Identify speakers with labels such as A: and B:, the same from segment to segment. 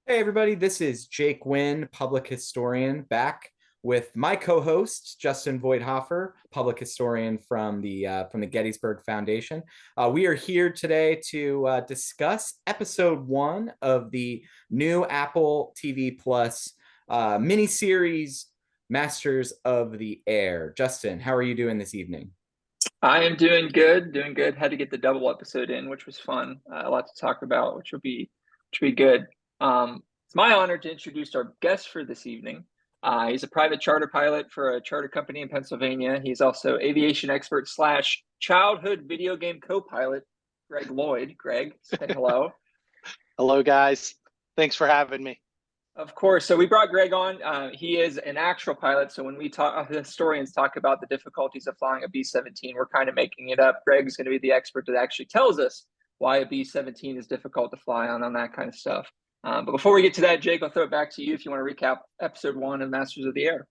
A: Hey everybody, this is Jake Wynn, public historian, back with my co-host Justin Voithofer, public historian from the Gettysburg Foundation. We are here today to discuss episode one of the new Apple TV Plus miniseries, Masters of the Air. Justin, how are you doing this evening?
B: I am doing good, doing good. Had to get the double episode in, which was fun. A lot to talk about, which will be good. It's my honor to introduce our guest for this evening. He's a private charter pilot for a charter company in Pennsylvania. He's also aviation expert slash childhood video game co-pilot, Greg Lloyd. Greg, say hello.
C: Hello, guys. Thanks for having me.
B: Of course. So we brought Greg on. He is an actual pilot. So when we talk, historians talk about the difficulties of flying a B-17, we're kind of making it up. Greg's going to be the expert that actually tells us why a B-17 is difficult to fly on that kind of stuff. But before we get to that, Jake, I'll throw it back to you if you want to recap episode one of Masters of the Air.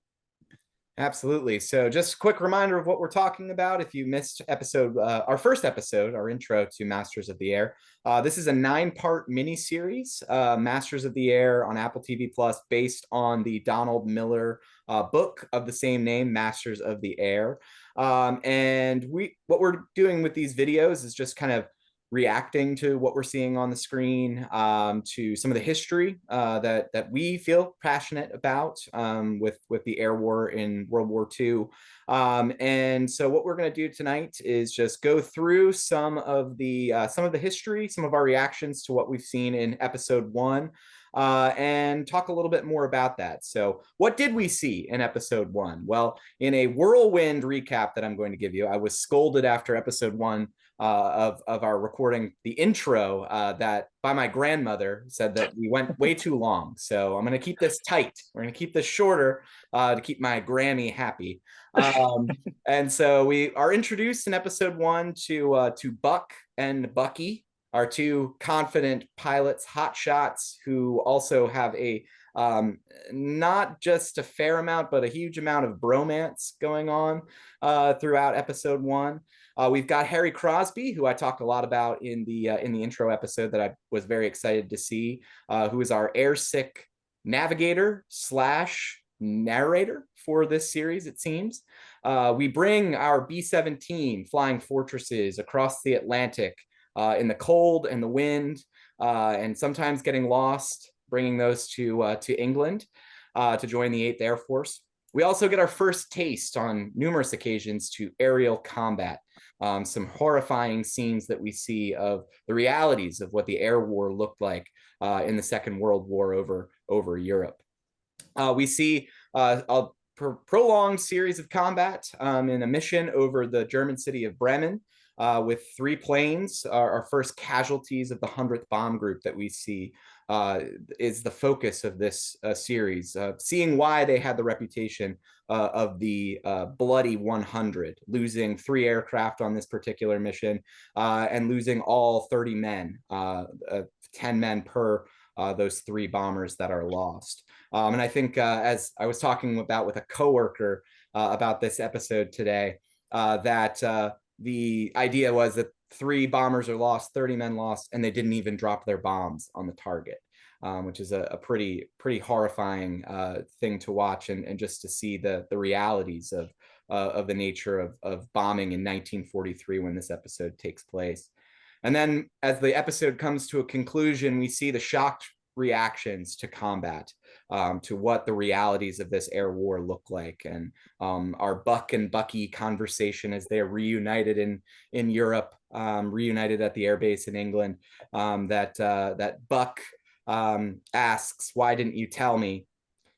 A: Absolutely. So, just a quick reminder of what we're talking about. If you missed our first episode, our intro to Masters of the Air, this is a 9-part miniseries, Masters of the Air on Apple TV Plus, based on the Donald Miller book of the same name, Masters of the Air. And what we're doing with these videos is just kind of reacting to what we're seeing on the screen, to some of the history that we feel passionate about, with the air war in World War II. And so what we're going to do tonight is just go through some of the history, some of our reactions to what we've seen in episode one. And talk a little bit more about that. So, what did we see in episode one? Well, in a whirlwind recap that I'm going to give you, I was scolded after episode one of our recording the intro, that by my grandmother, said that we went way too long. So I'm going to keep this tight. We're going to keep this shorter to keep my Grammy happy. And so we are introduced in episode one to Buck and Bucky, our two confident pilots, hot shots, who also have a not just a fair amount, but a huge amount of bromance going on throughout episode one. We've got Harry Crosby, who I talked a lot about in the intro episode that I was very excited to see, who is our airsick navigator slash narrator for this series, it seems. We bring our B-17 flying fortresses across the Atlantic in the cold and the wind, and sometimes getting lost, bringing those to England to join the 8th Air Force. We also get our first taste on numerous occasions to aerial combat, some horrifying scenes that we see of the realities of what the air war looked like in the Second World War over Europe. We see a prolonged series of combat in a mission over the German city of Bremen, with 3 planes. Our first casualties of the 100th Bomb Group that we see is the focus of this series, seeing why they had the reputation of the Bloody 100, losing 3 aircraft on this particular mission, and losing all 30 men, 10 men per those 3 bombers that are lost. And I think, as I was talking about with a coworker about this episode today, that the idea was that 3 bombers are lost, 30 men lost, and they didn't even drop their bombs on the target, which is a pretty horrifying thing to watch, and just to see the realities of the nature of bombing in 1943 when this episode takes place. And then as the episode comes to a conclusion, we see the shocked reactions to combat, to what the realities of this air war look like, and our Buck and Bucky conversation as they're reunited in Europe, reunited at the airbase in England. That Buck asks, "Why didn't you tell me?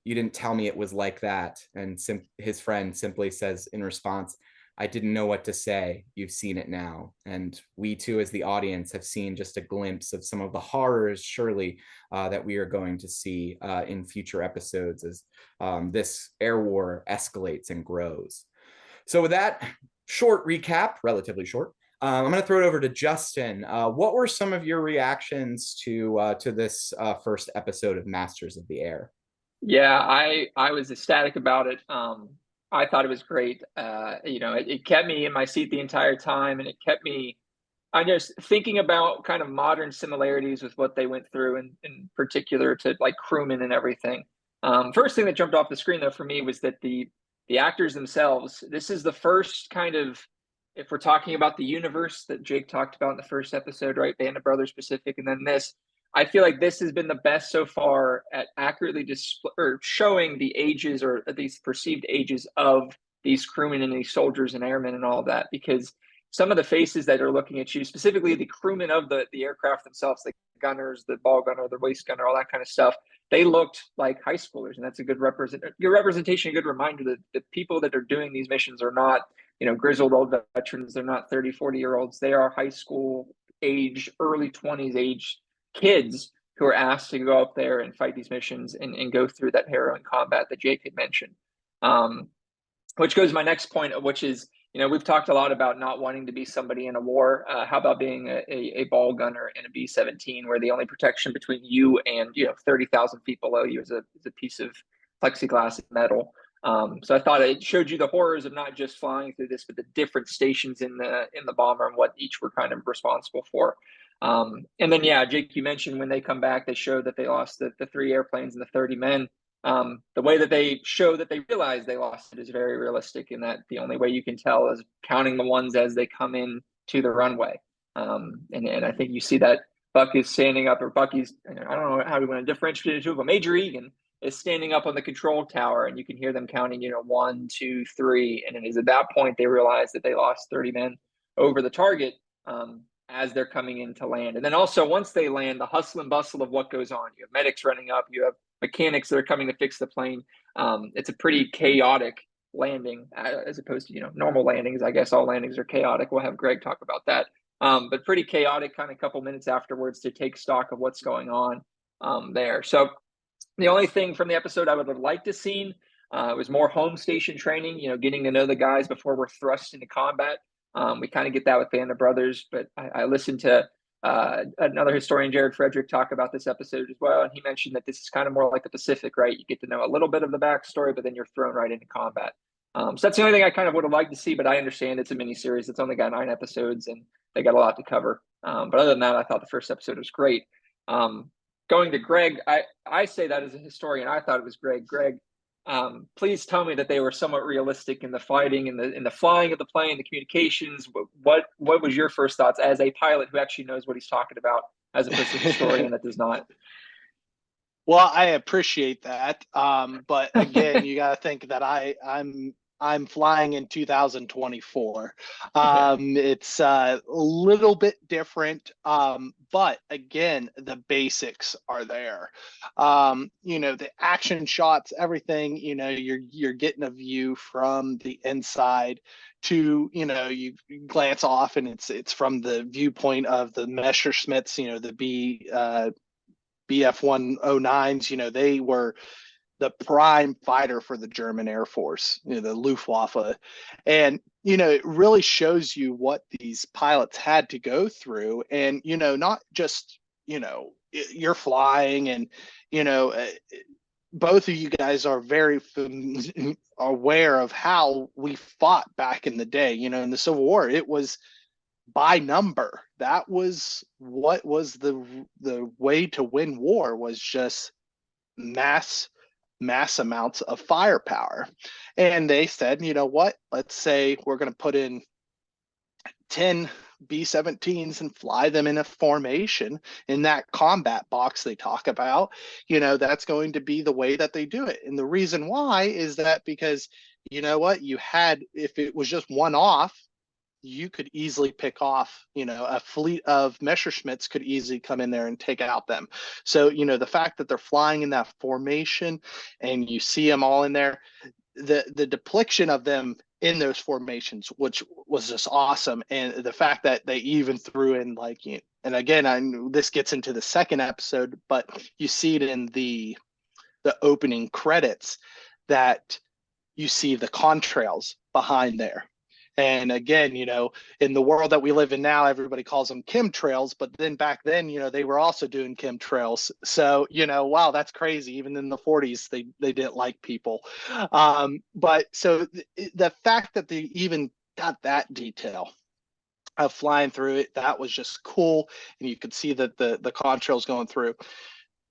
A: You didn't tell me it was like that." And his friend simply says in response, "I didn't know what to say. You've seen it now." And we too, as the audience, have seen just a glimpse of some of the horrors, surely, that we are going to see in future episodes as this air war escalates and grows. So with that short recap, relatively short, I'm going to throw it over to Justin. What were some of your reactions to this first episode of Masters of the Air?
B: Yeah, I was ecstatic about it. I thought it was great. It kept me in my seat the entire time, and it kept me I'm just thinking about kind of modern similarities with what they went through, in particular to like crewmen and everything. First thing that jumped off the screen though for me was that the actors themselves. This is the first kind of, if we're talking about the universe that Jake talked about in the first episode, right? Band of Brothers specific, and then this. I feel like this has been the best so far at accurately or showing the ages or these perceived ages of these crewmen and these soldiers and airmen and all of that, because some of the faces that are looking at you, specifically the crewmen of the aircraft themselves, the gunners, the ball gunner, the waist gunner, all that kind of stuff, they looked like high schoolers, and that's a good representation, a good reminder that the people that are doing these missions are not, grizzled old veterans. They're not 30, 40-year-olds. They are high school age, early 20s age kids who are asked to go up there and fight these missions and go through that harrowing combat that Jake had mentioned. Which goes to my next point, which is, we've talked a lot about not wanting to be somebody in a war. How about being a ball gunner in a B-17, where the only protection between you and 30,000 feet below you is a piece of plexiglass metal. So I thought it showed you the horrors of not just flying through this, but the different stations in the bomber and what each were kind of responsible for. And then, yeah, Jake, you mentioned when they come back, they show that they lost the 3 airplanes and the 30 men. The way that they show that they realize they lost it is very realistic, in that the only way you can tell is counting the ones as they come in to the runway. And I think you see that Buck is standing up, or Bucky's, I don't know how we want to differentiate the two, but Major Egan is standing up on the control tower, and you can hear them counting, 1, 2, 3. And it is at that point they realize that they lost 30 men over the target, as they're coming in to land. And then also, once they land, the hustle and bustle of what goes on. You have medics running up, you have mechanics that are coming to fix the plane. It's a pretty chaotic landing, as opposed to normal landings. I guess all landings are chaotic. We'll have Greg talk about that. But pretty chaotic, kind of couple minutes afterwards to take stock of what's going on there. So the only thing from the episode I would have liked to seen was more home station training. Getting to know the guys before we're thrust into combat. We kind of get that with Band of Brothers, but I listened to another historian, Jared Frederick, talk about this episode as well, and he mentioned that this is kind of more like the Pacific, right? You get to know a little bit of the backstory, but then you're thrown right into combat. So that's the only thing I kind of would have liked to see, but I understand it's a miniseries. It's only got 9 episodes, and they got a lot to cover. But other than that, I thought the first episode was great. Going to Greg, I say that as a historian, I thought it was Greg. Greg, please tell me that they were somewhat realistic in the fighting and the flying of the plane, the communications. What was your first thoughts as a pilot who actually knows what he's talking about, as opposed to a historian that does not?
C: Well, I appreciate that. But again, you got to think that I'm flying in 2024. It's a little bit different, but again, the basics are there. The action shots, everything. You're getting a view from the inside to you glance off, and it's from the viewpoint of the Messerschmitts. The BF-109s. They were the prime fighter for the German Air Force, the Luftwaffe. And, it really shows you what these pilots had to go through. And, not just, you're flying and, both of you guys are very aware of how we fought back in the day. In the Civil War, it was by number. That was what was the way to win war, was just mass amounts of firepower. And they said, what, let's say we're going to put in 10 B-17s and fly them in a formation in that combat box they talk about. That's going to be the way that they do it. And the reason why is that because you had, if it was just one off, you could easily pick off, a fleet of Messerschmitts could easily come in there and take out them. So, the fact that they're flying in that formation and you see them all in there, the depiction of them in those formations, which was just awesome. And the fact that they even threw in and again, this gets into the second episode, but you see it in the opening credits that you see the contrails behind there. And again, in the world that we live in now, everybody calls them chemtrails, but then back then, they were also doing chemtrails. So, wow, that's crazy. Even in the 40s, they didn't like people. But so the fact that they even got that detail of flying through it. That was just cool. And you could see that the contrails going through.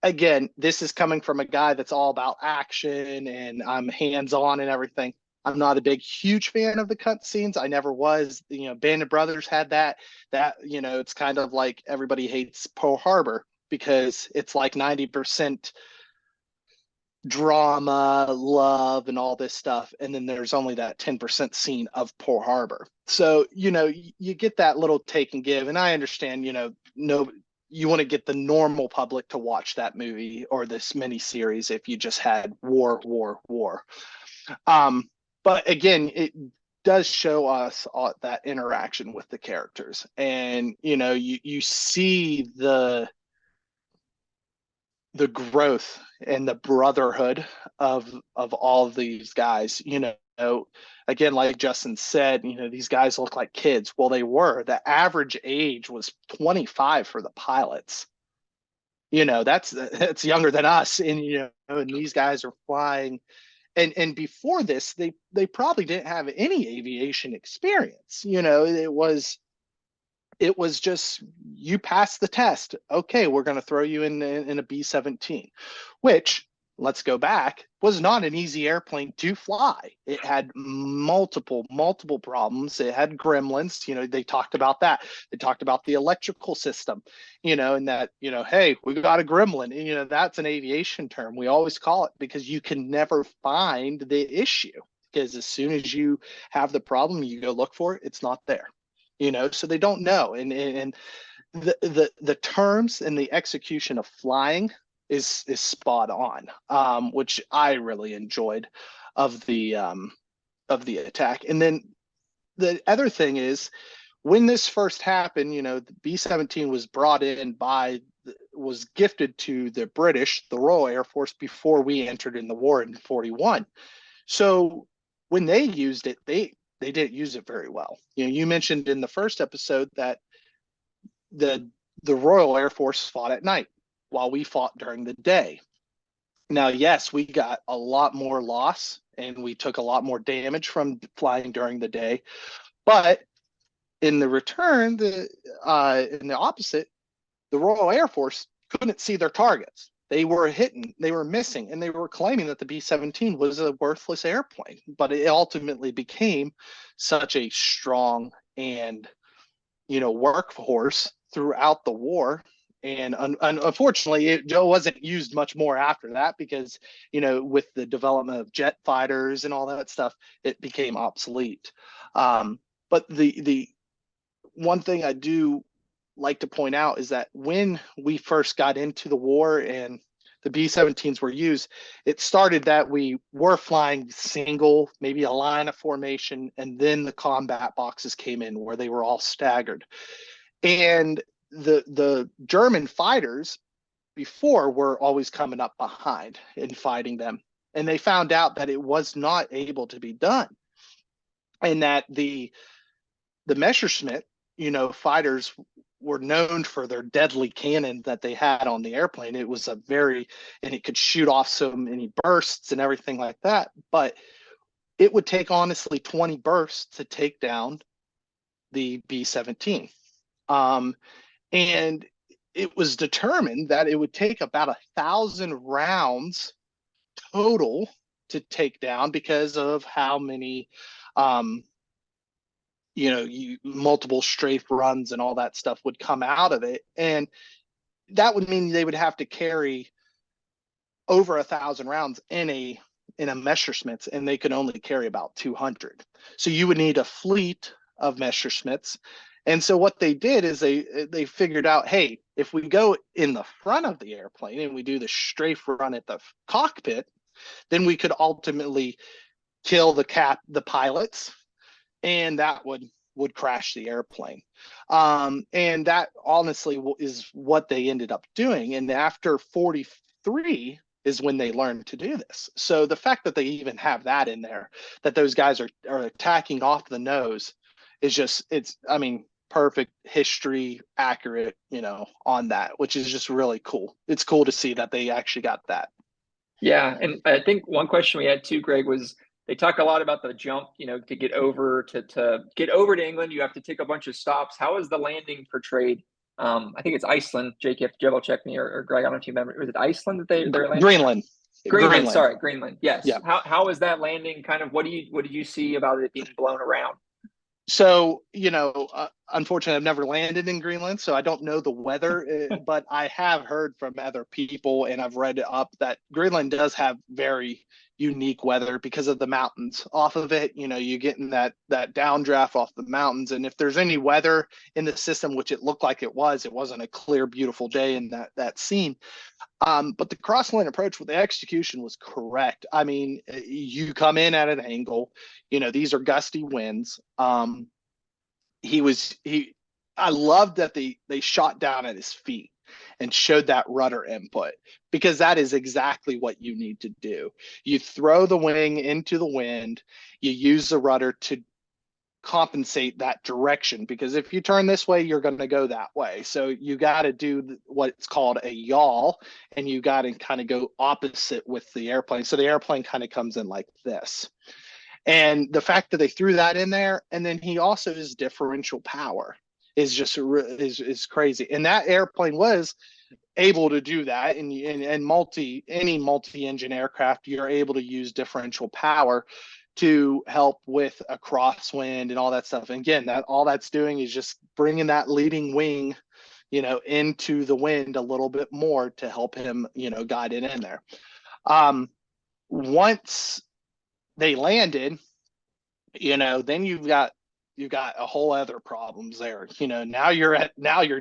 C: Again, this is coming from a guy that's all about action and I'm hands-on and everything. I'm not a big, huge fan of the cutscenes. I never was. You know, Band of Brothers had that. You know, it's kind of like everybody hates Pearl Harbor because it's like 90% drama, love, and all this stuff. And then there's only that 10% scene of Pearl Harbor. So, you know, you get that little take and give. And I understand, you know, no, you want to get the normal public to watch that movie or this mini series if you just had war, war, war. But again, it does show us that interaction with the characters. And, you know, you see the growth and the brotherhood of all of these guys. You know, again, like Justin said, you know, these guys look like kids. Well, they were. The average age was 25 for the pilots. You know, that's younger than us. And you know, and these guys are flying. And before this, they probably didn't have any aviation experience. You know, it was just you pass the test. Okay, we're going to throw you in a B-17, which, let's go back, was not an easy airplane to fly. It had multiple problems. It had gremlins. You know, they talked about that. They talked about the electrical system, you know, and that, you know, hey, we got a gremlin. And, you know, that's an aviation term. We always call it because you can never find the issue. Because as soon as you have the problem, you go look for it, it's not there. You know, so they don't know. And the terms and the execution of flying is spot on, which I really enjoyed of the attack. And then the other thing is when this first happened, you know, the B-17 was brought in was gifted to the British, the Royal Air Force, before we entered in the war in 41. So when they used it, they didn't use it very well. You know, you mentioned in the first episode that the Royal Air Force fought at night while we fought during the day. Now, yes, we got a lot more loss and we took a lot more damage from flying during the day, but in the return, in the opposite, the Royal Air Force couldn't see their targets. They were hitting, they were missing, and they were claiming that the B-17 was a worthless airplane. But it ultimately became such a strong and, you know, workhorse throughout the war. And unfortunately, it wasn't used much more after that because, you know, with the development of jet fighters and all that stuff, it became obsolete. But the one thing I do like to point out is that when we first got into the war and the B-17s were used, it started that we were flying single, maybe a line of formation, and then the combat boxes came in where they were all staggered. And the German fighters before were always coming up behind and fighting them. And they found out that it was not able to be done. And that the Messerschmitt, you know, fighters were known for their deadly cannon that they had on the airplane. It was and it could shoot off so many bursts and everything like that. But it would take honestly 20 bursts to take down the B-17. And it was determined that it would take about 1,000 rounds total to take down because of how many you know, multiple strafe runs and all that stuff would come out of it. And that would mean they would have to carry over 1,000 rounds in a Messerschmitts, and they could only carry about 200. So you would need a fleet of Messerschmitts. And so what they did is they figured out, hey, if we go in the front of the airplane and we do the strafe run at the cockpit, then we could ultimately kill the pilots, and that would crash the airplane. And that honestly is what they ended up doing. And after 43 is when they learned to do this. So the fact that they even have that in there, that those guys are attacking off the nose, is just, I mean, perfect history accurate, you know, on that, which is just really cool. It's cool to see that they actually got that.
B: Yeah, and I think one question we had too, Greg, was They talk a lot about the jump, to get over to England, you have to take a bunch of stops. How is the landing portrayed? I think it's Iceland. Jake, you have to double check me, or Greg, I don't know if you remember. Was it Iceland that they're landing?
C: Greenland.
B: Greenland, sorry, Greenland. Yes.
C: Yeah.
B: How is that landing? Kind of, what did you see about it being blown around?
C: So, unfortunately, I've never landed in Greenland, so I don't know the weather, but I have heard from other people and I've read up that Greenland does have very unique weather because of the mountains off of it. You getting that downdraft off the mountains. And if there's any weather in the system, which it looked like it wasn't a clear, beautiful day in that scene. But the crossland approach with the execution was correct. I mean, you come in at an angle, these are gusty winds. I loved that they shot down at his feet and showed that rudder input, because that is exactly what you need to do. You throw the wing into the wind, you use the rudder to compensate that direction, because if you turn this way, you're going to go that way. So you got to do what's called a yaw, and you got to kind of go opposite with the airplane. So the airplane kind of comes in like this. And the fact that they threw that in there, and then he also his differential power is just is crazy. And that airplane was able to do that. And any multi-engine aircraft, you're able to use differential power to help with a crosswind and all that stuff. And again, all that's doing is just bringing that leading wing, into the wind a little bit more to help him, guide it in there. Once they landed, then you've got a whole other problems there. Now you're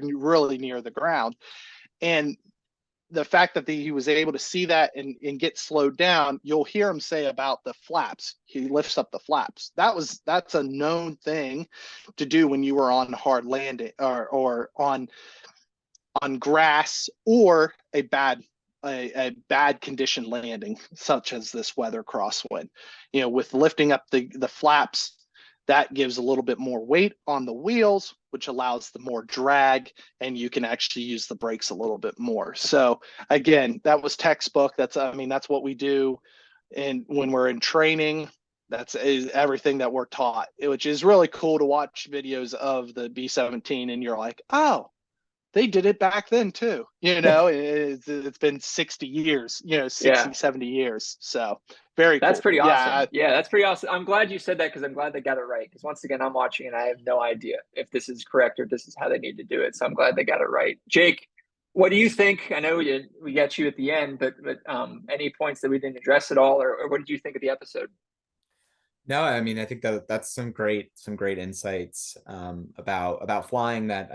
C: really near the ground. And the fact that he was able to see that and get slowed down, you'll hear him say about the flaps. He lifts up the flaps. That's a known thing to do when you were on hard landing or on grass or a bad condition landing, such as this weather crosswind. With lifting up the flaps, that gives a little bit more weight on the wheels, which allows the more drag, and you can actually use the brakes a little bit more. So again, that was textbook. That's what we do. And when we're in training, that's everything that we're taught, which is really cool to watch videos of the B-17 and you're like, oh, they did it back then too. It's been 60 years, 70 years. So very cool.
B: That's pretty awesome. Yeah, that's pretty awesome. I'm glad you said that, because I'm glad they got it right. Because once again, I'm watching and I have no idea if this is correct or if this is how they need to do it. So I'm glad they got it right. Jake, what do you think? I know we got you at the end, but any points that we didn't address at all, or what did you think of the episode?
A: No, I mean, I think that's some great insights about flying that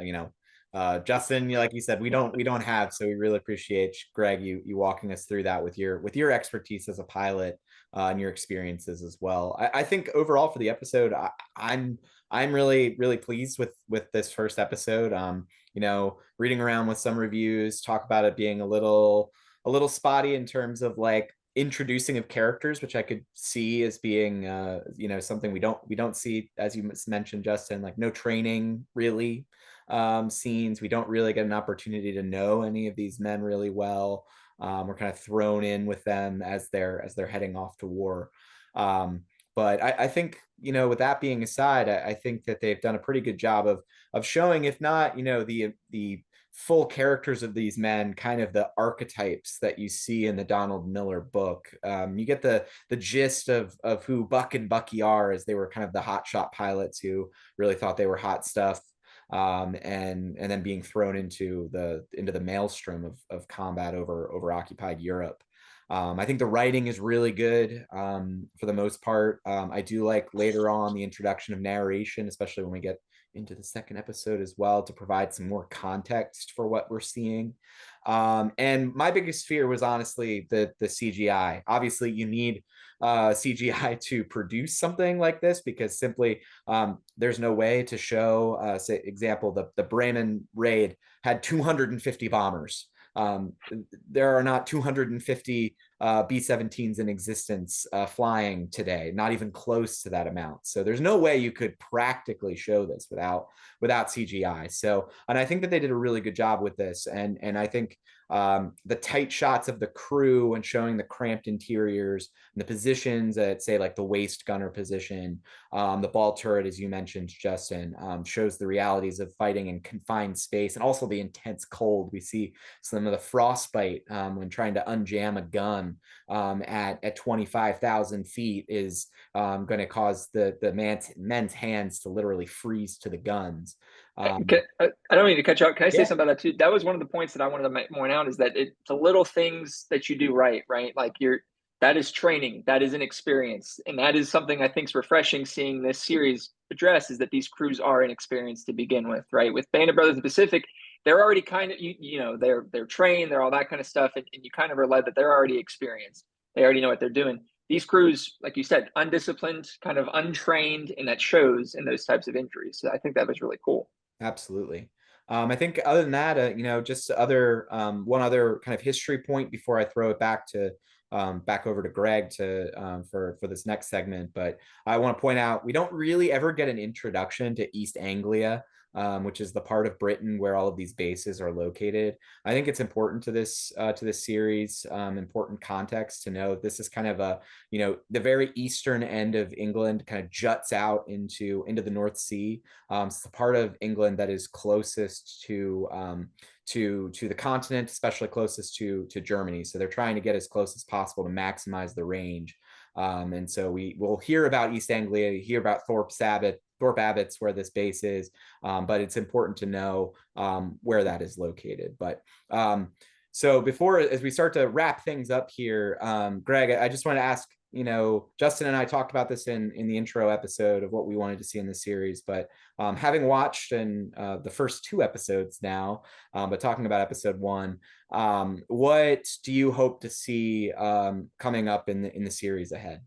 A: Justin, like you said, we don't have, so we really appreciate Greg you walking us through that with your expertise as a pilot and your experiences as well. I think overall for the episode, I'm really pleased with this first episode. Reading around with some reviews talk about it being a little spotty in terms of like introducing of characters, which I could see as being something we don't see, as you mentioned, Justin, like no training really scenes. We don't really get an opportunity to know any of these men really well. We're kind of thrown in with them as they're heading off to war. But I think, with that being aside, I think that they've done a pretty good job of showing, if not, the full characters of these men, kind of the archetypes that you see in the Donald Miller book. You get the gist of who Buck and Bucky are, as they were kind of the hotshot pilots who really thought they were hot stuff. And then being thrown into the maelstrom of combat over occupied Europe. I think the writing is really good for the most part. I do like later on the introduction of narration, especially when we get into the second episode as well, to provide some more context for what we're seeing. And my biggest fear was honestly the CGI. Obviously, you need CGI to produce something like this, because simply there's no way to show, say, example, the Bremen raid had 250 bombers. There are not 250 B-17s in existence flying today, not even close to that amount. So there's no way you could practically show this without CGI. So, and I think that they did a really good job with this. And I think the tight shots of the crew and showing the cramped interiors and the positions at, say, like the waist gunner position. The ball turret, as you mentioned, Justin, shows the realities of fighting in confined space and also the intense cold. We see some of the frostbite when trying to unjam a gun at 25,000 feet is going to cause the men's hands to literally freeze to the guns.
B: I don't mean to cut you out. Can I say
A: Yeah.
B: something about that too? That was one of the points that I wanted to point out, is that it's the little things that you do right? Like that is training, that is an experience. And that is something I think is refreshing seeing this series address, is that these crews are inexperienced to begin with, right? With Band of Brothers of the Pacific, they're already kind of, they're trained, they're all that kind of stuff. And you kind of are led that they're already experienced. They already know what they're doing. These crews, like you said, undisciplined, kind of untrained, and that shows in those types of injuries. So I think that was really cool.
A: Absolutely. I think other than that, just one other kind of history point before I throw it back over to Greg for this next segment. But I want to point out we don't really ever get an introduction to East Anglia, which is the part of Britain where all of these bases are located. I think it's important to this series, important context to know this is kind of the very eastern end of England kind of juts out into the North Sea. It's the part of England that is closest to the continent, especially closest to Germany. So they're trying to get as close as possible to maximize the range. And so we will hear about East Anglia, hear about Thorpe Abbotts, where this base is, but it's important to know where that is located. But so as we start to wrap things up here, Greg, I just want to ask, Justin and I talked about this in the intro episode of what we wanted to see in the series, but having watched the first two episodes now, but talking about episode one, what do you hope to see coming up in the series ahead?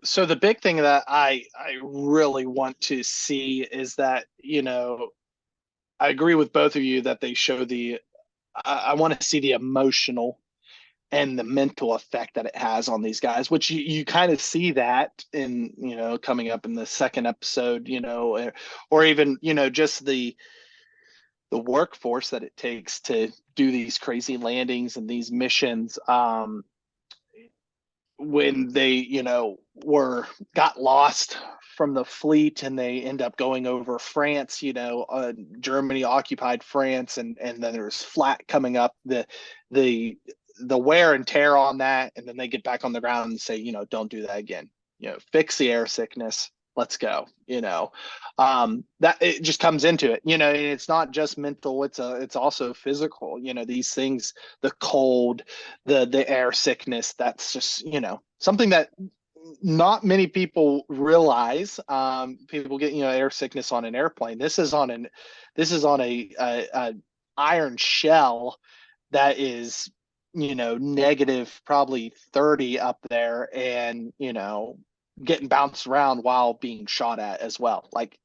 C: So the big thing that I really want to see is that, I agree with both of you that they show I want to see the emotional and the mental effect that it has on these guys, which you kind of see that in, coming up in the second episode, or even, just the workforce that it takes to do these crazy landings and these missions. When they, got lost from the fleet and they end up going over France, Germany occupied France, and then there's flat coming up, the wear and tear on that, and then they get back on the ground and say, don't do that again, fix the air sickness, let's go, that it just comes into it, and it's not just mental, it's also physical, these things, the cold, the air sickness, that's just, something that not many people realize. People get, air sickness on an airplane. This is on a iron shell that is, negative probably 30 up there, and getting bounced around while being shot at as well, like,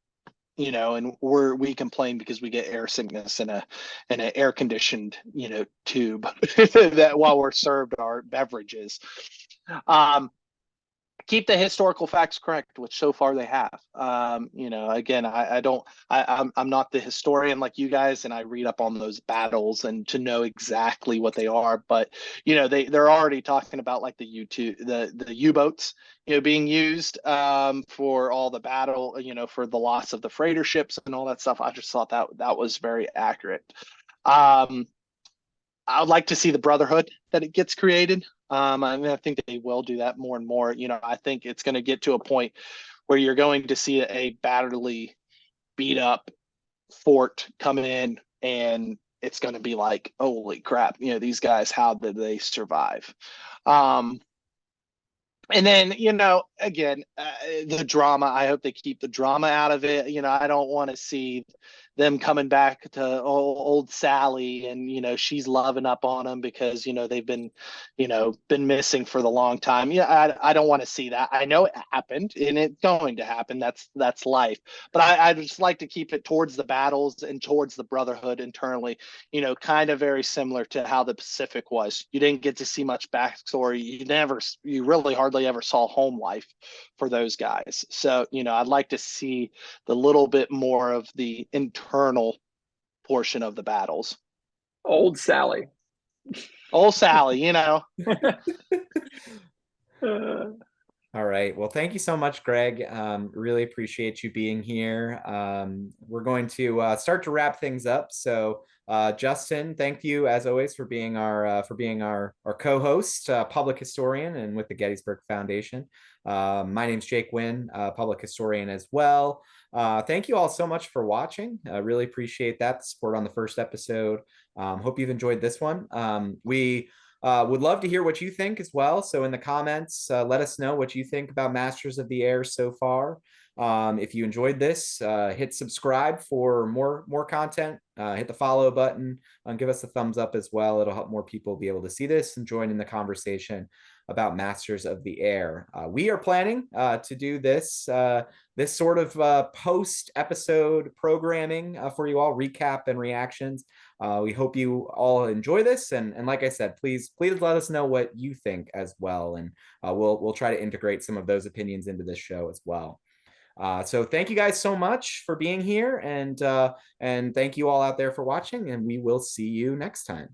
C: and we complain because we get air sickness in an air conditioned, tube that while we're served our beverages. Keep the historical facts correct, which so far they have. Again, I'm not the historian like you guys, and I read up on those battles and to know exactly what they are. But they're already talking about like the U-boats, being used for all the battle, for the loss of the freighter ships and all that stuff. I just thought that was very accurate. I would like to see the brotherhood that it gets created. I think they will do that more and more. I think it's going to get to a point where you're going to see a batterly, beat up fort come in, and it's going to be like, holy crap, these guys, how did they survive? And then, again, the drama, I hope they keep the drama out of it. I don't want to see them coming back to old Sally and, she's loving up on them because, they've been missing for the long time. I don't want to see that. I know it happened and it's going to happen. That's life. But I just like to keep it towards the battles and towards the brotherhood internally, kind of very similar to how the Pacific was. You didn't get to see much backstory. You really hardly ever saw home life for those guys. So, I'd like to see the little bit more of the internal portion of the battles.
B: Old Sally.
C: Old Sally, you know.
A: All right. Well, thank you so much, Greg. Really appreciate you being here. We're going to start to wrap things up. So, Justin, thank you as always for being our co-host, public historian, and with the Gettysburg Foundation. My name's Jake Wynn, public historian as well. Thank you all so much for watching. I really appreciate that, the support on the first episode. Hope you've enjoyed this one. We would love to hear what you think as well. So in the comments, let us know what you think about Masters of the Air so far. If you enjoyed this, hit subscribe for more content. Hit the follow button and give us a thumbs up as well. It'll help more people be able to see this and join in the conversation about Masters of the Air. We are planning to do this this sort of post episode programming for you all, recap and reactions. We hope you all enjoy this, and like I said, please let us know what you think as well, and we'll try to integrate some of those opinions into this show as well. So thank you guys so much for being here, and thank you all out there for watching, and we will see you next time.